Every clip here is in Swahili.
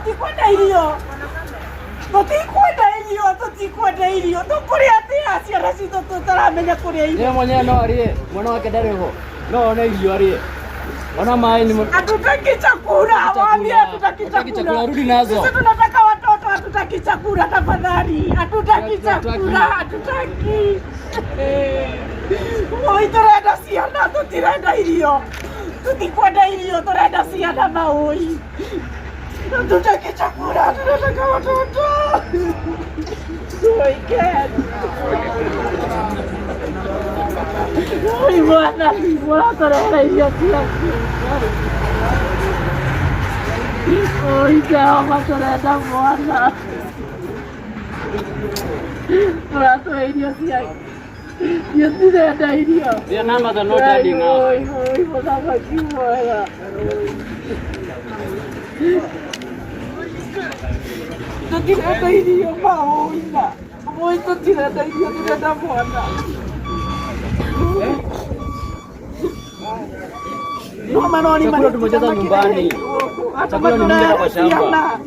tutikwenda irio. Tutikwenda irio. Tukuria atia ciana citũ tutaramenya kuria irio. Yeye mwenyewe no arie, mwana wake ndari ho. No ona irio arie. Ona mai ni hatutaki chakula. Waambie hatutaki chakula. Rudi nazo. Sisi tunataka watoto, hatutaki chakula tafadhali. Hatutaki chakula, hatutaki. Oi turenda ciana, tutirenda irio. Tutikwenda irio, turenda ciana maoi. Hatutaki chakula, tunataka watoto. Oi get. Oi mwana turenda irio ciaku. Oi Jehova turenda mwana. Turatoa irio ciaku. Yo turenda irio. Dia nama the no daddy now. Oi mwana kiwaya. Tutirenda irio maoina. Oi tutirenda irio, turenda mwana. No manoni chakula tumejaza nyumbani. Chakula ni mingi kwa shamba.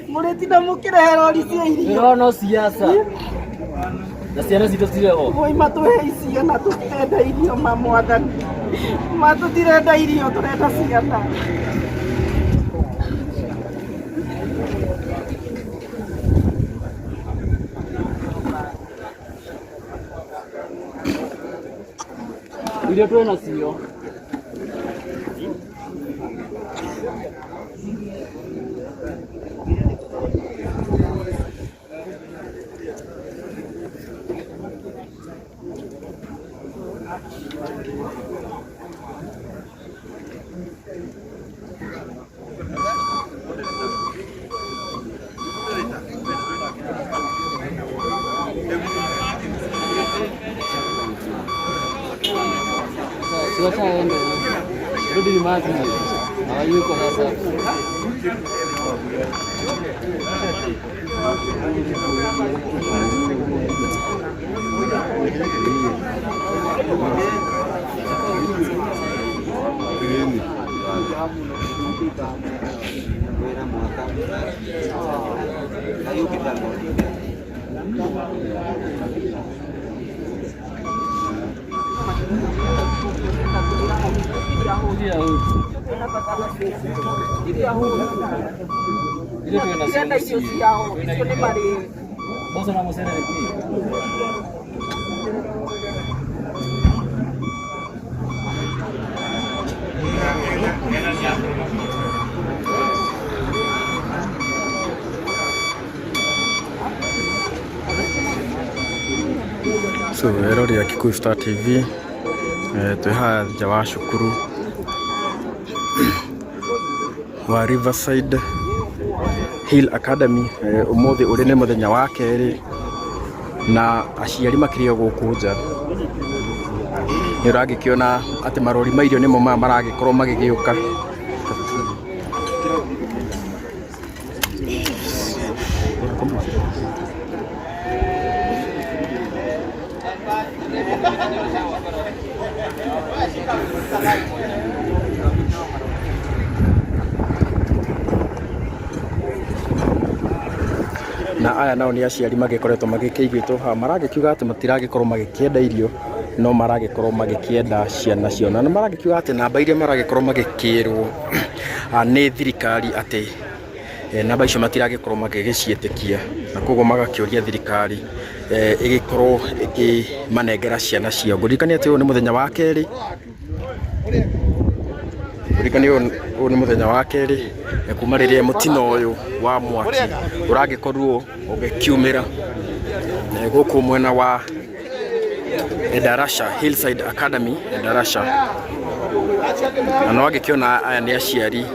Muretinda mukirehera cia irio. No siasa. Na ciana citũ cirĩ ho. Oi matuhe ciana tutirenda irio mamwathani. Matutirenda irio, turenda ciana. Irio twĩna cio. Siwasha ende. Rudi nyumbani. Hawayuko sasa. So erori ya Kikuyu Star TV twĩ haha nja wa cukuru wa Riverside Hill Academy. Umuthi uri ni muthenya wa keri na aciari makirio guku nja. Ni uragikiona ati marori mairio nimo maragikorwo magigiuka. Na aya nao ni aciari magikoretwo magikĩigwĩtwo haha, maragikiuga ati matiragikorwo magikienda irio, no maragikorwo magikienda ciana cio, na maragikiuga ati namba iria maragikorwo magikirwo ni thirikari ati namba icio matiragikorwo magigiciĩtĩkia, na koguo magakĩũria thirikari igikorwo ikimanengera ciana ciao. Ngũririkania ati ũyũ nĩ mũthenya wa kerĩ, ũyũ nĩ mũthenya wa kerĩ kuma rĩrĩa mũtino ũyũ wa mwaki ũragĩkorwo ũgĩkiumĩra gũkũ mwena wa Endarasha Hillside Academy Endarasha. Na no agĩkĩona aya nĩ aciari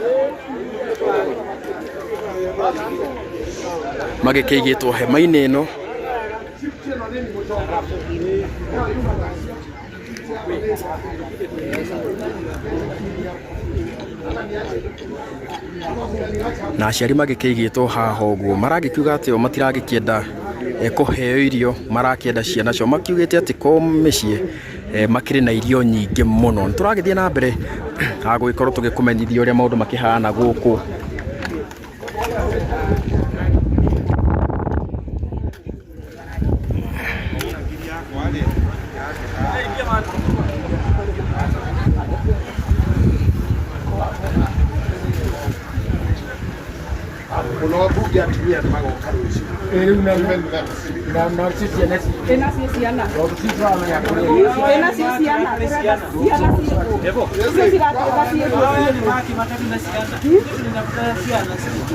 magĩkĩigĩtwo hema-inĩ ĩno na aciari magĩkĩigĩtwo haha ũguo, maragĩkiuga atĩ o matiragĩkĩenda kũheo irio, marakĩenda ciana cio. Makiugĩte atĩ ko mĩciĩ makĩrĩ na irio nyingĩ mũno. Nĩtũragĩthiĩ na mbere gũgĩkorwo tũgĩkũmenyithia ũrĩa maũndũ makĩhana gũkũ ya tumia na magoka rucio na sisi na Tena sisi ana. sisi tuamenya Tena sisi ana.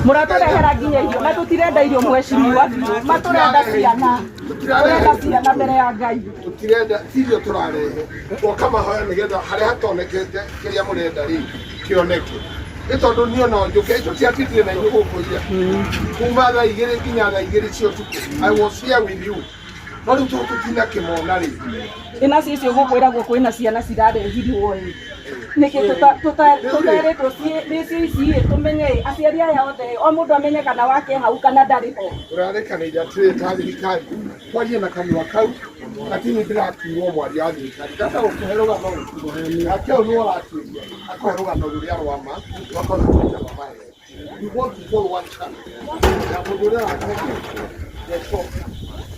Muraturehera nginya irio na tutirenda irio mwecimiwa maturenda ciana mbere ya Ngai tutirenda irio turarehe kama hoya nigetha haria hatonekete kiria murenda ri kioneke itondu ni ona njuke icio ciatithire na igũkũ iria kuma thaa 2 nginya thaa 2 cio tuku I was here with you no riu tutina kimona ri ina sisi gukwiragwo kwina ciana cirarehirwo ri niki tutaretwo cici tumenye aciari aya othe o mundu amenye kana wake hau kana ndari ho turarekanĩire atĩrĩ ta thirikari kwaria na kanua kau lakini ndĩrakiuo mwari wa thirikari ndata gũkũhe rũgano nake ũyũ nĩ ũratuĩria akũhe rũgano rũrĩa rwama rwakorwo tũita mamahe we want to follow one channel na mũndũ ũrĩa wakoria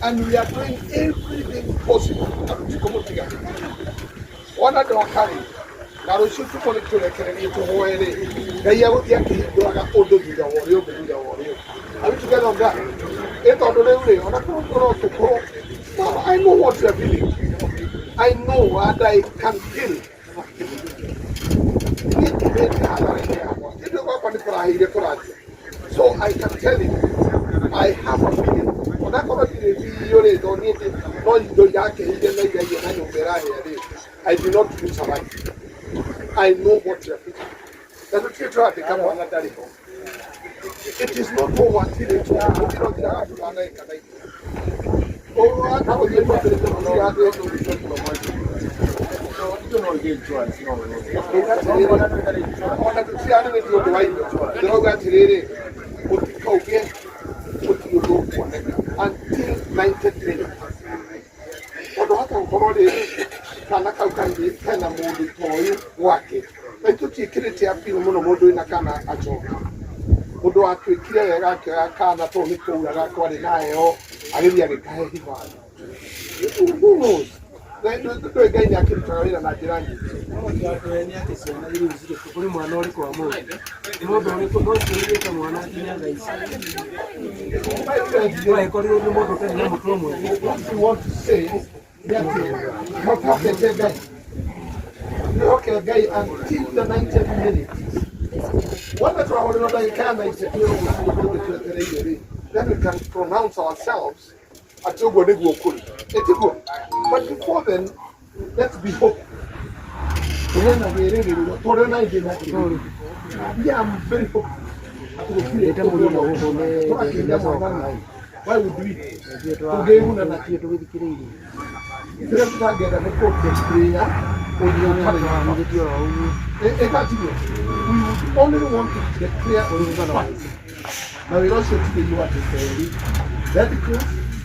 and we are doing everything possible tukomũtiga ona ndwakarĩ na rũciũ tuko nĩ tũrekererie tũhoere Ngai agũthiĩ akĩhingũraga ũndũ thutha wa ũrĩa ũngĩ thutha wa ũrĩa ũngĩ are we together on that ĩtondũ rĩu rĩ ona tũkorwo tũkorwo I know what you are feeling. I know and I can feel it. So I can tell you, I have a feeling. When I come to the video, I do not feel survive. I know what you are feeling. That's what try to come on that. It is not over until it's over. Oh, I can't get what it is. Mundu atwikire wega akioya kana to ni kuura gakwari nayo agithia gikahe hibana who knows ndio Ngai ni akirutaga wira na njira nyingi ni ati ciana iria zire kuri mwana uri kwa mundu ni mundu uri ko no kirite mwana kinya Ngai ai korio ni mundu tena ni mutu mwe you want to say that what happened to Ngai okay Ngai until the 90th minute. When the travel not I can then we can pronounce ourselves until we go cool. But before then, let's be hopeful. Yeah, I'm very hopeful. Why would we? We only want to get clear on the one. Now we also see you at the very radical,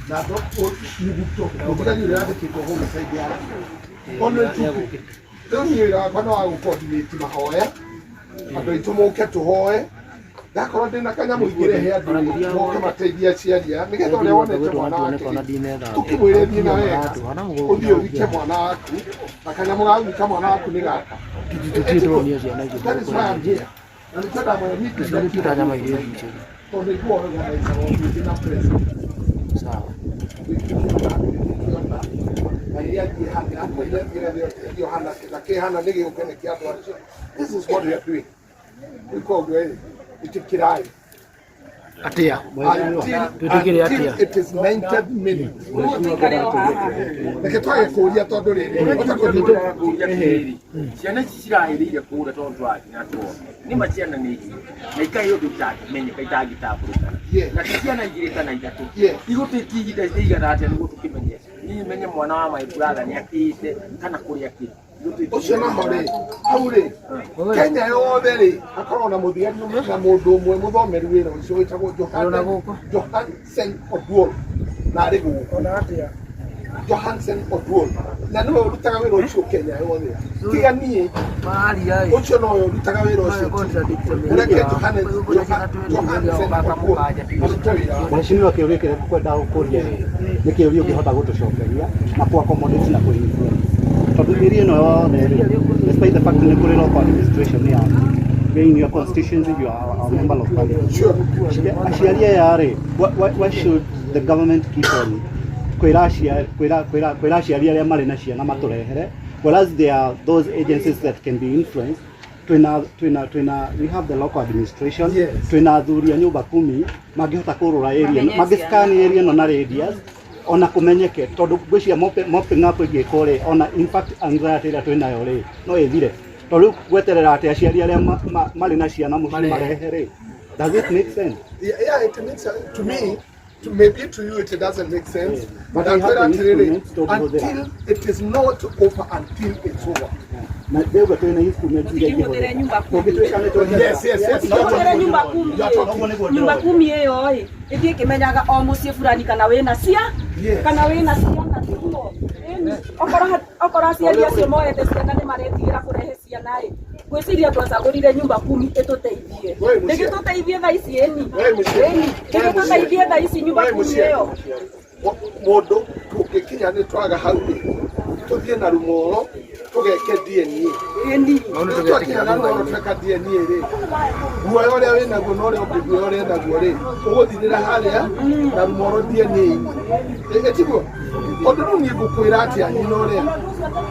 now not all you would talk about the eradicate of homicide. Only two. Don't you know I will coordinate my hoya? I'm going to mock to hoy. That content I can't get a hair to walk my idea here. Make it on the one that took away in a head. Only we came on our I can't come on our Kuniga. That is why I'm here. And it's not my meeting. For the poor organization of prison. This is what we are doing. We call it. atia tutikire atia it is 90 minutes neketwaye kuria tondu riri ciana cirahirire kura tondu wa na to ni maciana ni na ikai undu tagi menye kai tagi taburuka na ciana igirita na itatu igutikiigida igana atia niguo tukimenye ni menye mwana wa my brother ni akite kana kuria akite ucio na hore haure Kenya yothe ri akorwo na muthia na mundu umwe muthomeru wira ucio witagwo Johansen Oduor na ri guko na atia Johansen Oduor na no urutaga wira ucio Kenya yothe tiga nie mari ai ucio no urutaga wira ucio ureke Johansen Mheshimiwa kiuria kwenda kuria ni kiuria ungihota gutucokeria na kwa accommodate na kuhithia tondu mĩeri ĩno yothe despite the fact nĩ kũrĩ local administration ya in your constituency, you are a member of parliament. Sure. Why should the government keep on whereas there are those agencies that can be influenced we have the local administration twinathuria nyumba 10 mangihota kurura area magiscan area no na radius ona kumenyeke tondu ngwiciria mopping up igikore ona in fact anxiety ira twinayo ri no ithire tondu gweterera ati aciari aria mari na ciana marehere. Does it make sense? Yeah, it makes sense to me. Maybe to you it doesn't make sense, but until it is not over until it's over. Nyumba 10 iyo ithie kimenyaga o mucie fulani kana wina cia kana wina ciana tiguo okora aciari acio moete ciana ni maretigira kurehe ciana gwiciria twacagurire nyumba 10 ituteithie ndigituteithie thaa ici ndigituteithie thaa ici nyumba 10 iyo mundu tukikinya ni twaga hau tuthie na rumoro tugeke DNA twakinya na rumoro tweka DNA ri guoya uria winaguo no uria unguo uria naguo ri uguthirira haria na rumoro DNA etiguo ondu nu ni ngukwira ati anyina uria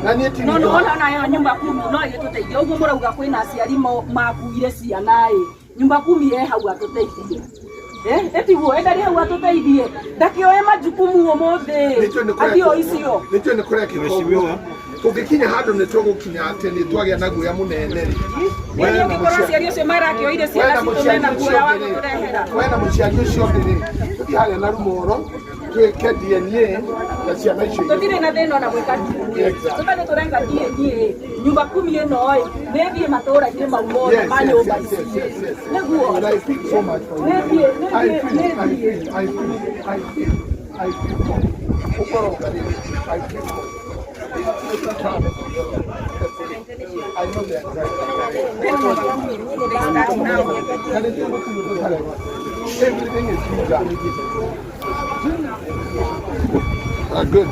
na ni eti no ona nayo nyumba 10 no igituteithie uguo murauga kwina aciari makuire ciana nyumba 10 ye hau atuteithie etiguo endari hau atuteithie ndakioe majukumu omothe athio icio nitio ni kuria kikoguo tugikinya handu ni tugukinya ati ni twagia na guya munene ri wewe ni kora ciari ucio marakioire ciana citumena guya wa kuturehera wena muciari ucio ndiri tuthi haria na rumoro tweke DNA na ciana icio tutire na thina na gwika DNA tutane turenga DNA nyumba 10 ino nebi matora ire maumo ma nyumba ici neguo I feel so much for you. I feel I know that. Everything is done. Good.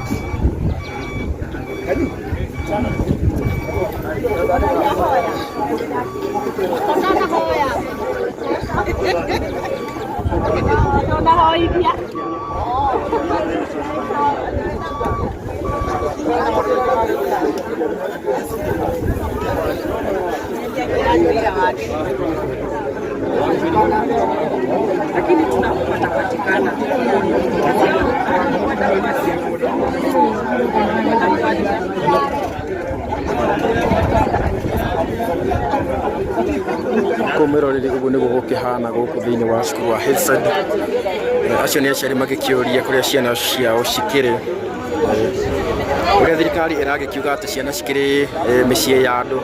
lakini tunapatikana kumiroreri uguo niguo gukihana guku thiini wa cukuru wa Hillside. Acio ni aciari magikiuria kuria ciana ciao cikiri uria thirikari iragikiuga ati ciana cikiri micii ya andu.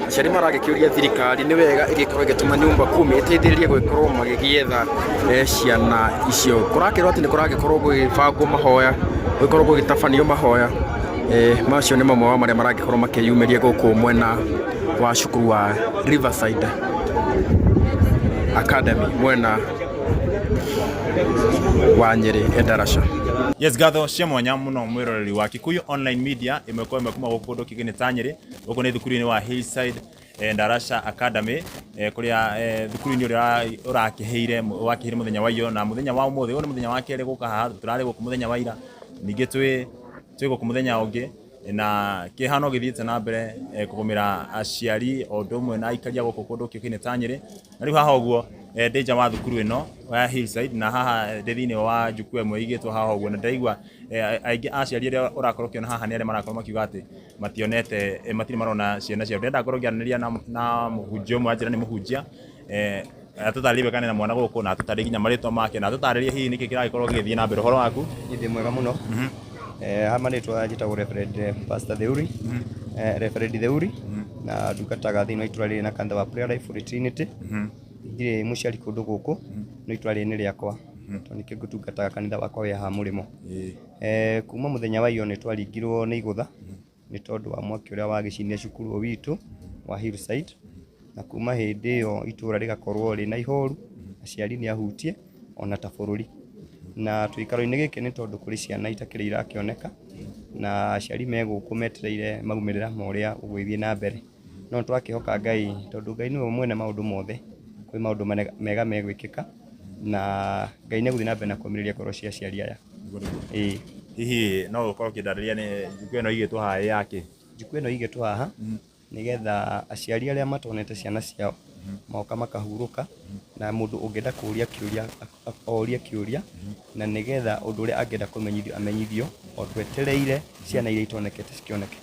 Aciari maragikiuria thirikari ni wega igikorwo igituma nyumba 10 iteithiririe gwikorwo magigietha ciana icio. Kurakirwo ati ni kuragikorwo gugibangwo mahoya gwikorwo gugitabanio mahoya macio ni mamwe wa maria maragikorwo makiyumiria guku mwena wa cukuru wa Riverside Academy mwena wa Nyeri Endarasha. Yes, gatho cia mwanya muno mwiroreri wa Kikuyu Online Media imekuwa imekuma gukundu kigini ta Nyeri guku ni thukuru-ini wa Hillside Endarasha Academy kuria thukuru-ini urakiheire wakiheire muthenya wa iyo na muthenya wa umuthi ni muthenya wa keri guka haha turari guku muthenya wa ira ningi twi guku muthenya ungi na kihano githiite na mbere kugumira aciari o ndomwe na ikaria guku kundu kigini ta Nyeri na riu haha uguo ndeja wa thukuru ino wa Hillside na haha ndithini wa jukue mwe igitwo haha uguo na ndaigua aingi aciari aria urakorwo kiona haha ni aria marakorwo makiuga ati mationete matiri marona ciana ciao ndenda korwo ngianiriria na muhunjia mwe ajira ni muhunjia atutaribe kana na mwana guku na atutari nginya maritwa make na atutaririe hihi niki kiragikorwo githii na mbere horo waku ndi mwega muno hama nitwa jitagwo Reverend Pastor Theuri Reverend Theuri na ndungataga thiini wa itura riri na kantha wa Prayer Life for Trinity ndire muciari kundu guku no itura riri ni riakwa to niki ngutungataga kanitha wakwa wi ha murimo kuma muthenya wa iyo ni twaringirwo ni igutha ni tondu wa mwaki uria wagicinia cukuru witu wa Hillside na kuma hindi iyo itura rigakorwo ri na ihoru aciari ni ahutie ona ta bururi na tuikaro-ini giki ni tondu kuri ciana itakiri irakioneka na aciari meguku metereire maumirira moria ugwithie na mbere no twakihoka Ngai tondu Ngai niwe mwene maundu mothe kwi maundu mega megwikika na Ngai ni guthii na mbere na kuumiriria ngoro cia aciari aya. Hihi no ukorwo kindarĩria nĩ njukũ ĩno igĩtwo haha yake? Njukũ ĩno igĩtwo haha nigetha aciari arĩa matonete ciana ciao moka makahurũka na mũndũ ũngĩenda kũũria kĩũria orie kĩũria na nigetha ũndũ ũrĩa angĩenda kũmenyithio amenyithio o twetereire ciana iria itonekete cikĩoneke.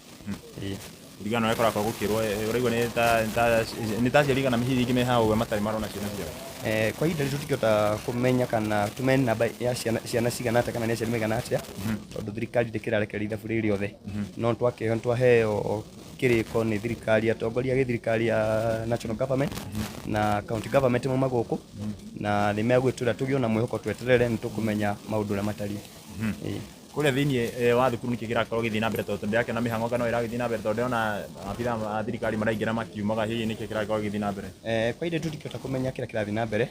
Ndigano ekora kwa gukirwo uraigwa ni ta ciari kana hihi ingĩ me haha ũguo matarĩ marona ciana ciao? Kwa ihinda rĩrĩ tũtingĩhota kũmenya kana tumenye namba ya ciana cigana atĩa kana nĩ aciari maigana atĩa tondũ thirikari ndĩkĩrarekereria ithabu rĩrĩ rĩothe, no twaheo kĩrĩko nĩ thirikari, atongoria a gĩthirikari ya national government na county government mauma gũkũ na nĩ megwĩtwĩra tũgĩe na mwĩhoko tweterere nĩ tũkũmenya maũndũ ũrĩa matariĩ. Kuria thiini wa thukuru niki girakorwo githii na mbere tondu ndirakena mihango kana iragithii na mbere tondu ndona abitha a thirikari maraingira makiumaga hihi niki girakorwo githii na mbere? Kwa inde tutikihota kumenya kira kirathii na mbere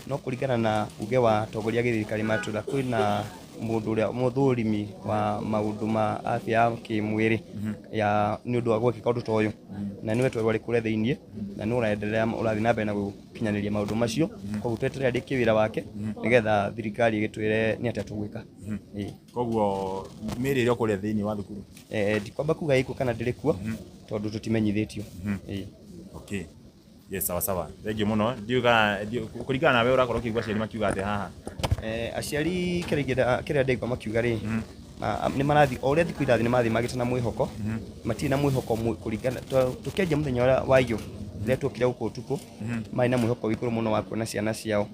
no kuringana na uge wa atongoria a githirikari matwira kwina mundu uria muthurimi wa maundu ma afya ya kimwiri ya ni undu wa gwika undu ta uyu na niwe twari kuria thiini na ni uraendelea urathii na mbere na gukinyaniria maundu macio koguo tweterera ndiki wira wake nigetha thirikari igitwire ni atia tugwika. Koguo miri rio kuria thiini wa thukuru ndikwamba kuga iko kana ndirikuo tondu tutimenyithitio. Okay, yes, sawa. Thank you muno. Ndiuga kuringana nawe urakorwo kiugwa ciari makiuga ati haha aciari kiria ndigwa makiuga ri ni marathi o uria thiku irathi ni mathi magite na mwihoko matirĩ na mwihoko kuringana tukianjia muthenya wa iyo rĩrĩa tuokire gũkũ ũtukũ marĩ na mwihoko wĩkũrũ mũno wa kuona ciana ciao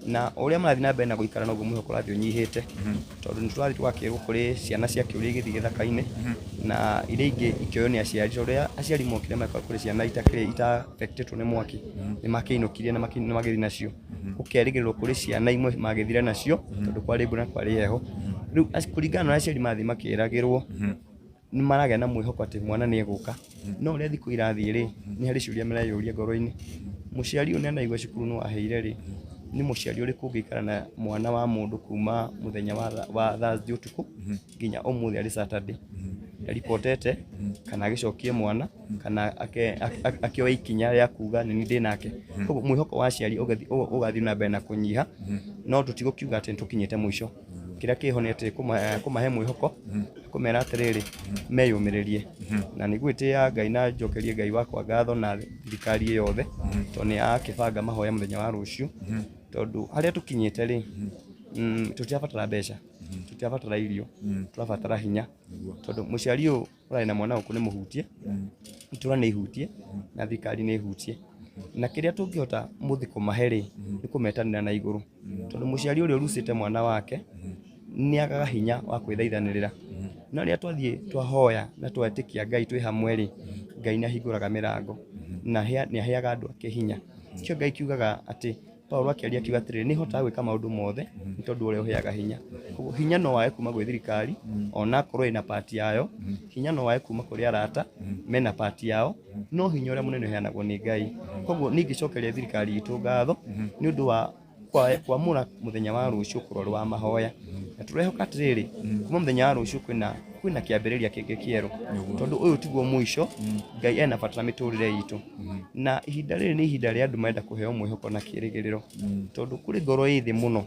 na uria marathi na mbere na guikara noguo mwihoko rathi unyihite tondu ni turathi twakirwo kuri ciana cia kiuria igithii githaka-ini na iria ingi ikioyo ni aciari uria aciari mokire makora kuri ciana ita affected ni mwaki ni makiinukirie na magithii nacio ukerigĩrĩrwo kuri ciana imwe magithire nacio tondu kwari mbura kwari heho riu kuringana na aciari mathi makiragirwo ni maragĩa na mwihoko ati mwana ni eguka no uria thiku irathi ri ni hari ciuria mareyuria ngoro-ini muciari uyu ni anaigua cukuru no aheire ri ni muciari uriku ngikara na mwana wa mundu kuma muthenya wa Thursday utuku nginya umuthi ari Saturday reportete kana agicokie mwana kana akioya ikinya ria kuga ni ndi nake koguo mwihoko wa aciari ugathi na mbere na kunyiha no tutigukiuga ati tukinyite mwisho kiria kihonete kumahe mwihoko kumera atiriri meyumiririe na nigwitia Ngai na njokerie Ngai wakwa ngatho na thirikari yothe to ni akibanga mahoya muthenya wa ruciu tondu haria tukinyite ri tutiabatara mbeca tutiabatara irio turabatara hinya tondu muciari uyu urari na mwana uku ni muhutie itura ni ihutie na thirikari ni ihutie na kiria tungihota muthi kumahe ri ni kumetanira na iguru tondu muciari uria urucite mwana wake ni agaga hinya wa kwithaithanirira na ria twathie twahoya na twetikia Ngai twi hamwe ri Ngai ni ahinguraga mirango na ni aheaga andu ake hinya kio Ngai kiugaga ati Paulo akiaria kiuga atiri ni hotaga gwika maundu mothe ni tondu uria uheaga hinya koguo hinya no wae kuma gwi thirikari ona korwo ina party yayo hinya no wae kuma kuri arata mena party yao no hinya uria munene uheanagwo ni Ngai koguo ningicokeria thirikari itu ngatho ni undu wa kwamura muthenya wa ruciu kurori wa mahoya na turehoka atiriri kuma muthenya wa ruciu kwina kiambiriria kingi kieru tondu uyu tiguo mwisho Ngai ena bata na miturire itu na ihinda riri ni ihinda ria andu marenda kuheo mwihoko na kirigiriro tondu kuri ngoro ithi muno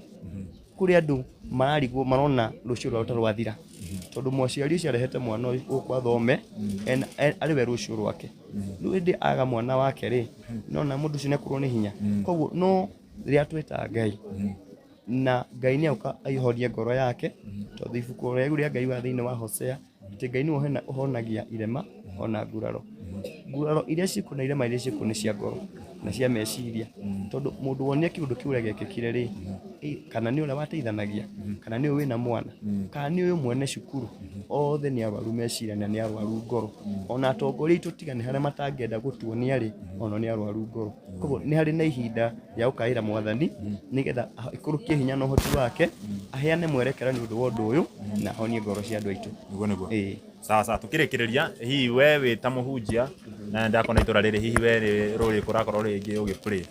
kuri andu mararigwo marona ruciu rwao tarwathira tondu muciari ucio arehete mwana uku athome ari we ruciu rwake riu indi aga mwana wake ri nona mundu ucio nekurwo ni hinya koguo no riria twita Ngai na Ngai ni auka aihorie ngoro yake tondu ibuku ria Ngai wa thiini wa Hosea ati Ngai ni uhonagia irema ona nguraro iria ciku na irema iria ciku ni cia ngoro na cia meciria tondu mundu wonire kiundu kiu ria gekekire ri kana ni uria wateithanagia kana ni wina mwana kana ni uyu mwene cukuru othe ni arwaru meciria na ni arwaru ngoro ona atongoria itu tigane haria matangienda gutuonia ri ona ni arwaru ngoro koguo ni hari na ihinda ya ukaira mwathani nigetha ikurukie hinya na uhoti wake aheane mwerekera ni undu wa undu uyu na ahonie ngoro cia andu aitu niguo sawa tukirikiriria hihi we wi ta muhunjia na ndakona itura riri hihi we ruri kurakorwo ringi ugipuri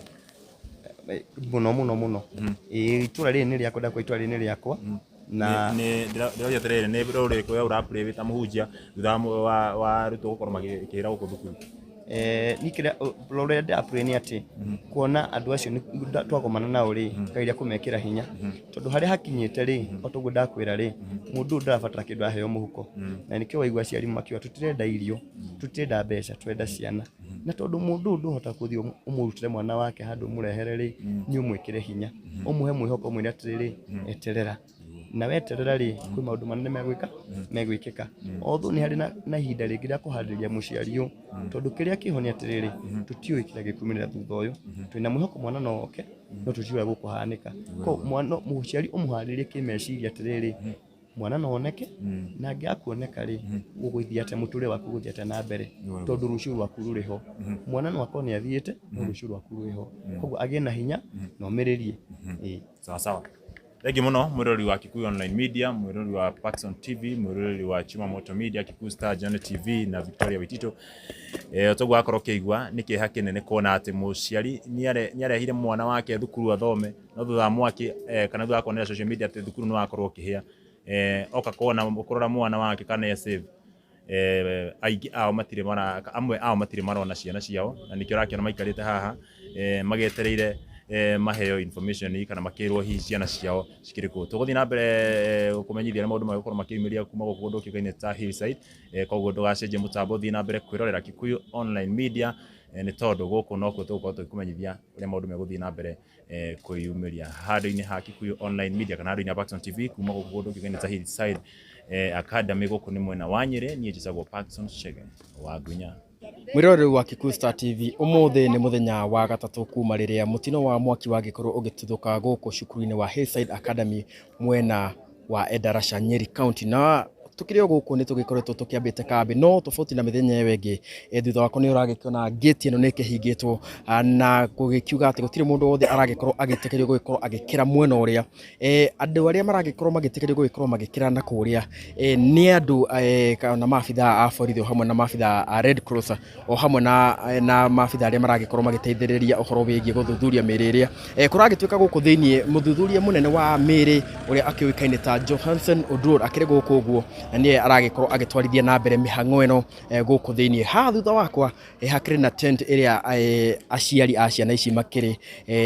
muno itura riri ni riakwa ndakwa itura riri ni riakwa na ndiroria atiriri ni ruri kuya urapuri wi ta muhunjia thutha wa ruto gukorwo makihira guku thukuru nikira Lord Apreni ati kuona andu acio ni twagomana nao ri Ngai akumekira hinya tondu hari hakinyite ri otoguo ndakwira ri mundu ndarabatara kindu aheo muhuko na nikio waigua ciari makiwa tutirenda irio tutirenda mbeca twenda ciana na tondu mundu nduhota kuthio umurutire mwana wake handu murehere ri ni umwikire hinya umuhe mwihoko mwira atiriri eterera na weterera ri kwi maundu manene megwikika othu ni hari na ihinda ringi ria kuhariria muciari u tondu kiria kihonia atiriri tutiui kira gikumirira thutha uyu twina mwihoko mwana no oke no tutiwe gukuhanika ko mwana muciari umuharirie kimeciria atiriri mwana no oneke na ngiakuoneka ri uguithia ate muture waku guthiate na mbere tondu ruciu rwaku ruriho mwana no akoni athiite ruciu rwaku ruriho koguo agie na hinya no miririe sawa sawa. Thank you muno mwirori wa Kikuyu Online Media, mwirori wa Paxson TV, mwirori wa Chimamoto Media, Kikuyu Star Journal TV na Victoria Witito. Otogwa akoro keigwa niki hakinene kuona ati muciari niarehire mwana wake thukuru athome no thutha mwaki kana thutha kuonera social media ati thukuru no akorwo kihia oka kuona ukorora mwana wake kana save aigi ao matire mara amwe ao matire marona ciana ciao na nikio rakiona maikarite haha magetereire maheo information kana makirwo hihi ciana ciao cikiriku tuguthi na mbere kumenyithia na maundu magukoro makimiria kuma gukundu kikaine ta Hillside koguo ndugacenje mutambo thi na mbere kwirorera Kikuyu Online Media ni tondu guku no kutuko tukumenyithia uria maundu meguthi na mbere kuyumiria handu-ini ha Kikuyu Online Media kana handu-ini ha Paxson TV kuma gukundu kikaine ta Hillside Academy guku ni mwena wa Nyeri nie jisagwo Paxson Chege wa Gunya. Mwirori wa Kikuyu Star TV umuthi ni muthenya wa gatatu kuma riria mutino wa mwaki wa gikorwo ugituthuka guku cukuru-ini wa Hillside Academy mwena wa Endarasha Nyeri County na tukirio guku ni tugikoretwo tukiambite kambi no tofauti na mithenya yengi thutha wako ni uragikiona gate ino ni kihingitwo na gugikiuga ati gutire mundu wothe aragikorwo agitekerio gugikorwo agikira mwena uria andu aria maragikorwo magitekerio gugikorwo magikira na kuria ni andu kana maabitha a borithi hamwe na maabitha a Red Cross o hamwe na maabitha aria maragikorwo magiteithiriria uhoro wigie guthuthuria miriria kuragituika guku thiini muthuthuria munene wa miri uria akiuikaine ta Johansen Odror akire guku guo na nie aragikorwo agitwarithia na mbere mihango eno guku thiini ha thutha wakwa hakiri na tent iria aciari a ciana ici makiri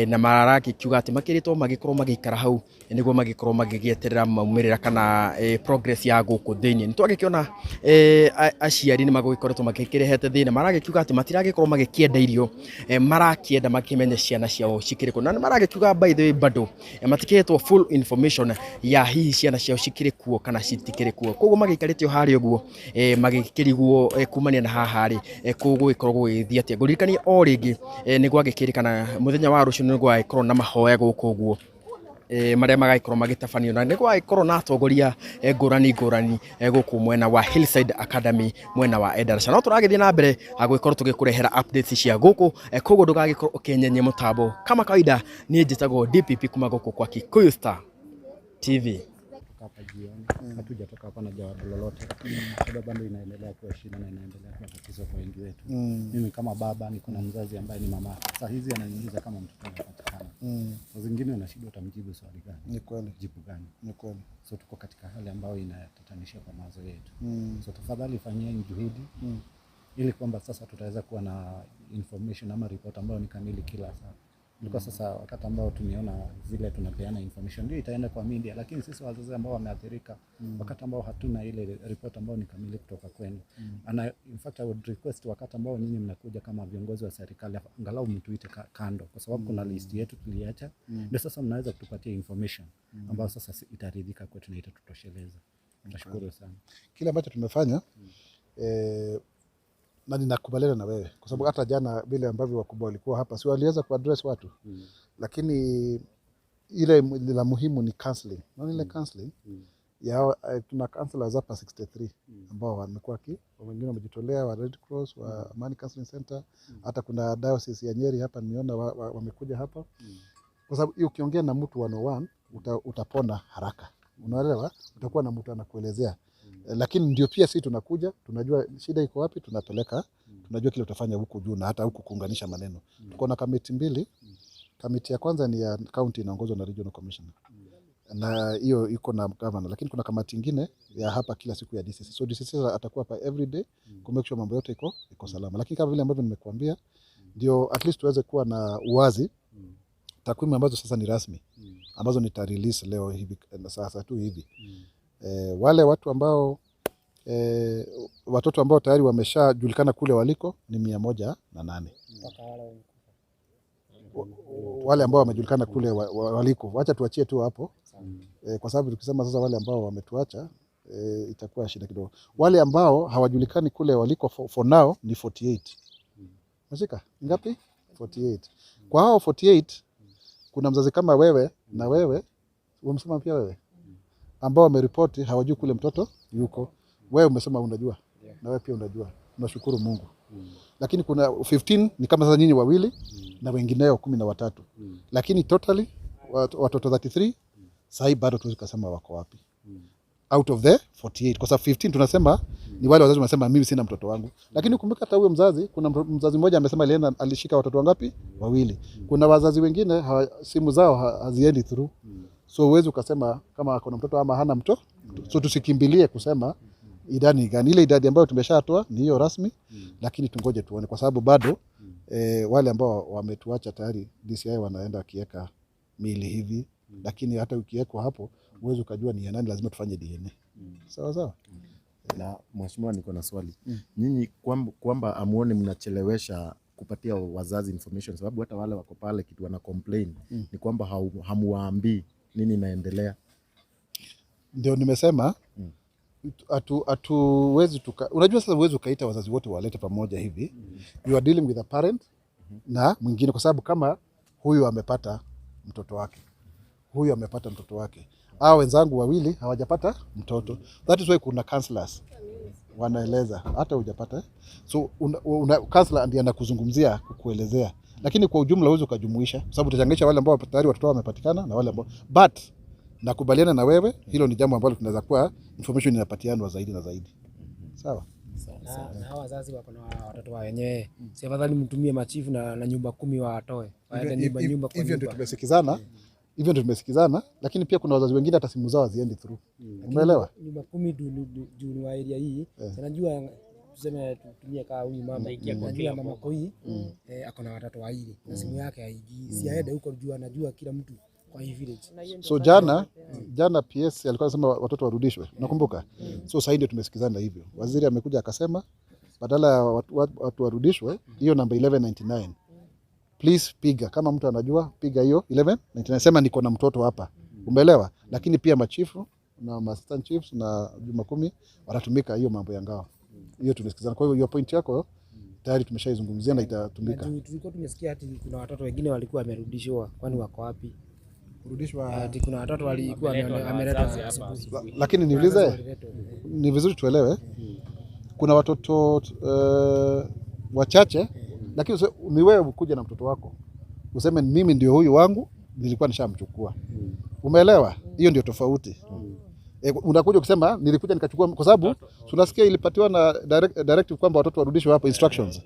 na maragikiuga ati makiritwo magikorwo magikara hau niguo magikorwo magigieterera maumirira kana progress ya guku thiini nitwagikiona aciari ni magikoretwo magikirehete thiini maragikiuga ati matiragikorwo magikienda irio marakienda makimenya ciana ciao cikiriku na maragikiuga by the way bado matiketwo full information ya hihi ciana ciao cikirikuo kana citikirikuo koguo magikarite hari uguo magikiriguo kumania na haha ri koguo ikorwo githia atia ngurikania o ringi niguo agikirikana muthenya wa rucio niguo ikorwo na mahoya guku uguo maria magaikorwo magitafanio na niguo ikorwo na atongoria ngurani guku mwena wa Hillside Academy mwena wa Endarasha no turagithia na mbere agwikorwo tugikurehera updates cia guku koguo ndugagikorwo ukenyenye mutambo kama kawaida ni njitagwo DPP kuma guku kwa Kikuyu Star TV hapa jioni hatujatoka hapa na jawabu lolote sababu bado inaendelea kuwa shida na inaendelea kuwa tatizo kwa wengi wetu. Mimi kama baba niko na mzazi ambaye ni mama sasa hizi ananiuliza kama mtoto anapatikana saa zingine unashindwa utamjibu swali gani, ni kweli jibu gani, ni kweli. So tuko katika hali ambayo inatatanisha kwa mawazo yetu. So tafadhali fanyeni juhudi ili kwamba sasa tutaweza kuwa na information ama report ambayo ni kamili kila saa. Kwa sasa wakati ambao tumeona vile tunapeana information ndio itaenda kwa media, lakini sisi wazazi ambao wameathirika wakati ambao hatuna ile report ambayo ni kamili kutoka kwenu. And in fact I would request wakati ambao nyinyi mnakuja kama viongozi wa serikali angalau mtuite kando kwa sababu kuna list yetu tuliacha ndio sasa mnaweza kutupatia information ambayo sasa itaridhika kwetu na itatutosheleza. Nashukuru sana. Kile ambacho tumefanya na ninakubaliana na wewe kwa sababu hata jana vile ambavyo wakubwa walikuwa hapa si waliweza kuaddress watu lakini ile la muhimu ni counseling. Na ile counseling ya tuna counselors hapa 63 ambao wamekuwa wengine wamejitolea wa Red Cross wa Amani Counseling Center hata kuna diocese ya Nyeri hapa nimeona wamekuja hapa kwa sababu ukiongea na mtu 101 utapona haraka, unaelewa, utakuwa na mtu anakuelezea. Lakini ndio pia sisi tunakuja, tunajua shida iko wapi, tunapeleka, tunajua kile utafanya huku juu na hata huku kuunganisha maneno. Tuko na kamati mbili. Kamati ya kwanza ni ya county inaongozwa na regional commissioner. na hiyo iko na governor, lakini kuna kamati ingine ya hapa kila siku ya DCC. So DCC atakuwa hapa every day ku make sure mambo yote iko salama, lakini kama vile ambavyo nimekuambia, ndio at least tuweze kuwa na uwazi. Takwimu ambazo sasa ni rasmi ambazo nita release leo hivi sasa tu hivi, wale watu ambao watoto ambao tayari wameshajulikana kule waliko ni 108. Wale ambao wamejulikana kule waliko, wacha tuachie tu hapo, kwa sababu tukisema sasa wale ambao wametuacha itakuwa shida kidogo. Wale ambao hawajulikani kule waliko for now ni 48. Unashika ngapi? 48. Kwa hao 48 kuna mzazi kama wewe na wewe umesema pia wewe ambao wameripoti hawajui kule mtoto yuko. Wewe umesema unajua, na wewe pia unajua. Tunashukuru Mungu. Lakini kuna 15 ni kama sasa nyinyi wawili na wengineo 13. Lakini totally watoto 33 sasa bado tuwezi kusema wako wapi. Out of the 48, kwa sababu 15 tunasema ni wale wazazi wanasema mimi sina mtoto wangu. Lakini kumbuka hata huyo mzazi, kuna mzazi mmoja amesema alienda alishika watoto wangapi? Wawili. Kuna wazazi wengine simu zao haziendi through. So uwezi ukasema kama kuna mtoto ama hana mtoto. So tusikimbilie kusema idadi gani. Ile idadi ambayo tumeshatoa ni hiyo rasmi, lakini tungoje tuone, kwa sababu bado wale ambao wametuacha tayari DCI wanaenda kiweka mili hivi, lakini hata ukiwekwa hapo uweze ukajua ni nani, lazima tufanye DNA. Sawa sawa. Na mheshimiwa, niko na swali. Nyinyi kwamba amuone mnachelewesha kupatia wazazi information, sababu hata wale wako pale kitu wana complain ni kwamba hamuwaambii nini inaendelea. Ndio nimesema hatuwezi unajua sasa uwezi ukaita wazazi wote walete pamoja hivi. You are dealing with a parent na mwingine, kwa sababu kama huyu amepata mtoto wake, huyu amepata mtoto wake, hao wenzangu wawili hawajapata mtoto. That is why kuna counselors wanaeleza hata hujapata. So counselor ndiye anakuzungumzia kukuelezea, lakini kwa ujumla huwezi ukajumuisha, kwa sababu utachangisha wale ambao tayari watoto wao wamepatikana na wale ambao, but nakubaliana na wewe, hilo ni jambo ambalo tunaweza kuwa information inapatianwa zaidi na zaidi. Sawa. Na wazazi wako na watoto wao wenyewe, si afadhali mtumie machifu na nyumba 10 watoe waende nyumba kwa hivyo ndio tumesikizana. Hivyo ndio tumesikizana, lakini pia kuna wazazi wengine hata simu zao haziendi through. Umeelewa? Nyumba 10 juu wa area hii. Tunajua tuseme tutumie kama huyu mama ikiangalia mama koi ako na watoto wawili na simu yake haiji. Si aende huko juu anajua kila mtu kwa hii village. So jana PS alikuwa anasema watoto warudishwe. Nakumbuka. So sasa ndio tumesikizana hivyo. Waziri amekuja akasema badala ya watu warudishwe, hiyo namba 1199. Please piga, kama mtu anajua piga hiyo 1199, sema niko na mtoto hapa. Umeelewa? Lakini pia machifu na assistant chiefs na Juma 10 watatumika hiyo mambo ya ngao. Hiyo tumesikizana. Kwa hiyo hiyo point yako tayari tumeshaizungumzia na itatumika. Tulikuwa tumesikia ati kuna watoto wengine walikuwa wamerudishwa, kwani wako wapi? Kurudishwa ati kuna watoto walikuwa ameleta, lakini niulize, ni vizuri tuelewe, kuna watoto wachache, lakini ni wewe ukuja na mtoto wako useme mimi ndio huyu wangu, nilikuwa nishamchukua. Umeelewa? Hiyo ndio tofauti. Unakuja kusema nilikuja nikachukua, kwa sababu tunasikia ilipatiwa na directive kwamba watoto warudishwe hapo, instructions.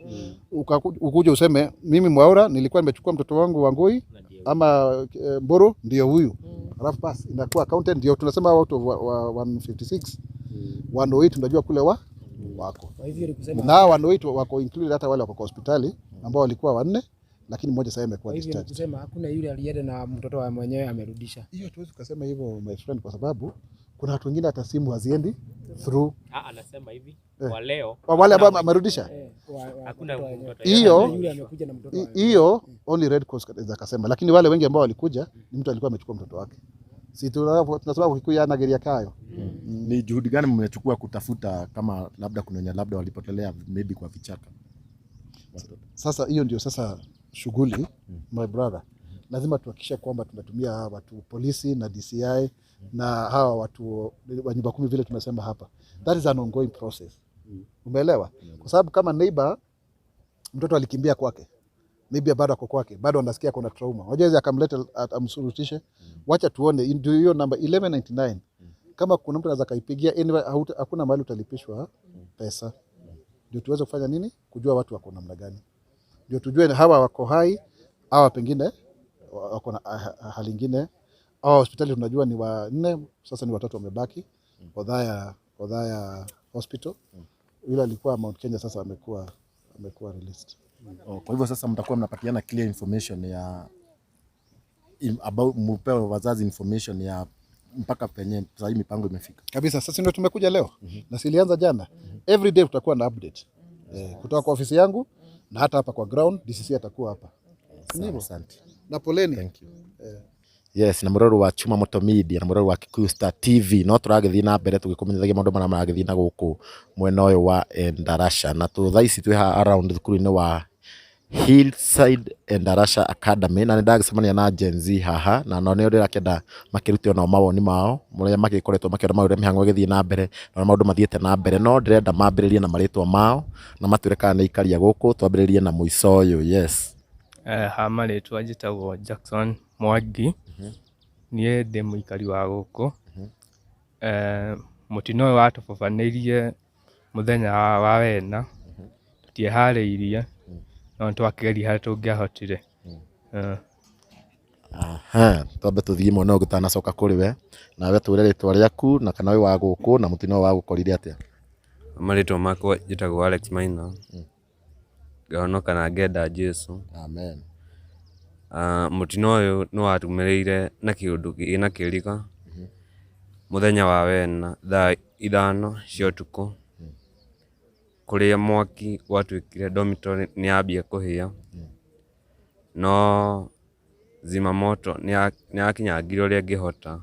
Ukuja useme mimi Mwaura nilikuwa nimechukua mtoto wangu Wangui ama Mboro ndio huyu. Alafu pass inakuwa counted, ndio tunasema out of 156 108 tunajua kule wako. Kwa hivyo nikusema na 108 wako included hata wale wako hospitali ambao walikuwa 4, lakini mmoja sasa amekuwa discharged. Hivyo nikusema hakuna yule alienda na mtoto wa mwenyewe amerudisha. Hiyo tuwezi kusema hivyo my friend, kwa sababu kuna watu wengine hata simu haziendi through. Anasema hivi kwa leo wale ambao amerudisha hakuna mtoto yule amekuja na mtoto hiyo, only Red Cross inaweza kusema, lakini wale wengi ambao walikuja ni mtu alikuwa amechukua mtoto wake. Si tunasema Kikuyu ana geria kayo. Ni juhudi gani mmechukua kutafuta kama labda kuna labda walipotelea maybe kwa vichaka? Sasa hiyo ndio sasa shughuli my brother. Lazima tuhakikishe kwamba tunatumia watu polisi na DCI na hawa watu wa nyumba 10 vile tumesema hapa. That is an ongoing process. Umeelewa? Kwa sababu kama neighbor mtoto alikimbia kwake, maybe bado ako kwake, bado anasikia kuna trauma, wajaweza akamleta amsurutishe. Wacha tuone ndio hiyo namba 1199. Kama kuna mtu anaweza kaipigia, hakuna mahali utalipishwa pesa. Ndio tuweze kufanya nini? Kujua watu wako namna gani. Ndio tujue hawa wako hai, hawa pengine wako na hali nyingine, hospitali tunajua ni 4, sasa ni 3 wamebaki. Othaya Hospital. Yule alikuwa Mount Kenya sasa amekuwa released. Kwa hivyo sasa mtakuwa mnapatiana clear information ya about mupewe wazazi information ya mpaka penye sasa hii mipango imefika. Kabisa, sasa ndio tumekuja leo. Na silianza jana. Every day tutakuwa na update. Kutoka kwa ofisi yangu na hata hapa kwa ground DCC atakuwa hapa. Asante. Na poleni. Thank you. Yes, na muroro wa Chuma Moto Media na muroro wa Kikuyu Star TV no turagithii na mbere tugikumenyithagia maundu maria maragithii na guku mwena uyu wa Endarasha na tu thaici twi ha around thukuru-ini wa Hillside Endarasha Academy na nindagicemania na Gen Z haha na no nio ndirakenda makiruti ona mawoni mao muria magikoretwo makiona maundu mihango igithii na mbere na maundu mathiete na mbere no ndirenda mambiririe na maritwa mao na matwire kana ni ikaria guku twambiririe na muico uyu. Yes. Ha maritwa njitagwo Jackson Mwangi. Niĩ ndĩ mũikari wa gũkũ. Mũtino ũyũ watũbobanirie mũthenya wa wena, tũtieharĩirie no twakĩgeria harĩa tũngĩahotire. Twambe tũthiĩ mwena ũyũ gũtanacoka kũrĩ we nawe twĩre rĩtwa rĩaku na kana wĩ wa gũkũ na mũtino ũyũ wagũkorire atĩa. Marĩtwa makwa njĩtagwo Alex Maina, ngahonoka na ngenda Jesu. Amen. Mũtino ũyũ nĩ watumĩrĩire na kĩũndũ gĩna kĩriga mũthenya wa wena thaa 5 cia ũtukũ kũrĩa mwaki gwatuĩkire dormitory nĩ yambia kũhĩa no zimamoto nĩ yakinyangire ũrĩa ĩngĩhota.